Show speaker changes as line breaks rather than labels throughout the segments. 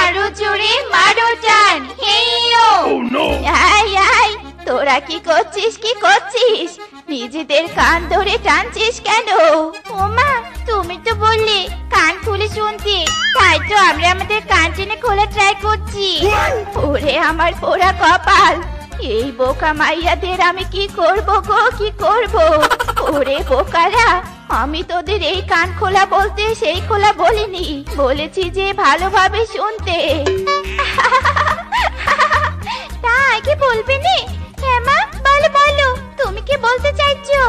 মারো জোরে মারো টান হেইয়ো। আয় আয়, তোরা কি করছিস? নিজেদের কান ধরে টানছিস কেন? ওমা, তুমি তো বললে কান খুলে শুনতে, তাই তো আমরা আমাদের কান টেনে খোলা ট্রাই করছি। ওরে আমার পোড়া কপাল, এই বোকা মাইয়াদের আমি কি করব গো, কি করব? ওরে বোকারা, আমি তোদের এই কান খোলা বলতে সেই খোলা বলিনি, বলেছি যে ভালোভাবে শুনতে। তা আগে বলবে নে? হ্যাঁ মা, বলো বলো, তুমি কি বলতে চাইছো?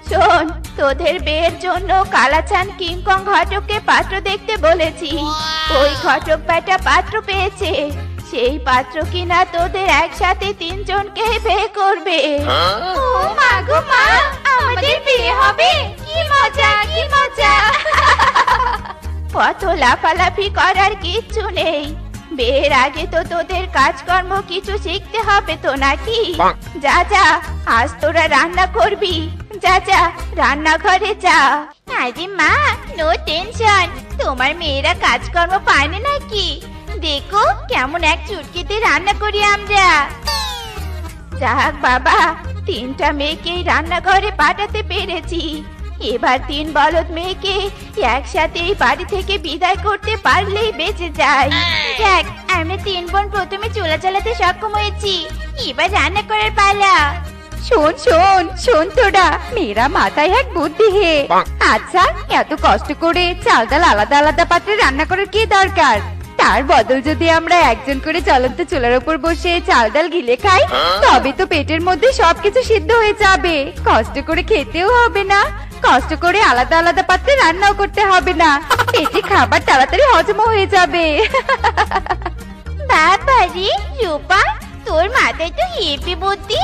শোন, তোদের বিয়ের জন্য কালাচান কিংকং ঘটককে পাত্র দেখতে বলেছি। ওই ঘটক বেটা পাত্র পেয়েছে, সেই পাত্র কিনা তোদের একসাথে তিনজনকে বিয়ে করবে। ও মা গো মা, আমাদের বিয়ে হবে? কি মজা, কি মজা! কত লাফালাফি করার কিচ্ছু নেই, বিয়ের আগে তো তোদের কাজকর্ম কিছু শিখতে হবে তো নাকি? যা যা, আজ তোরা রান্না করবি, যা যা রান্নাঘরে যা। আরে মা, নো টেনশন, তোমার মেয়েরা কাজকর্ম পায় না নাকি? দেখো কেমন এক চুটকিতে রান্না করি আমরা। যাক বাবা, তিনটা মেয়েকেই রান্নাঘরে পাঠাতে পেরেছি, এবার তিন বলদ মেয়েকে একসাথে এই বাড়ি থেকে বিদায় করতে পারলেই বেঁচে যায়। যাক, আমরা তিন বোন প্রথমে চুলা চালাতে সক্ষম হয়েছি, এবার রান্না করার পালা।
শোন শোন শোন, তোরা মেয়েরা মাথায় এক বুদ্ধি হে। আচ্ছা, এত কষ্ট করে চাল ডাল আলাদা আলাদা পাত্রে রান্না করার কি দরকার? তার বদল যদি আমরা একজন করে জ্বলন্ত চুলার উপর বসে চাল ডাল গিলে খাই, তবে তো পেটের মধ্যে সবকিছু সিদ্ধ হয়ে যাবে, কষ্ট করে খেতেও হবে না, কষ্ট করে আলাদা আলাদা পাত্রে রান্নাও করতে হবে না, পেটে খাবার তাড়াতাড়ি হজম হয়ে যাবে।
বাবা রে রূপা, তোর মাথায় তো হেপি বুদ্ধি।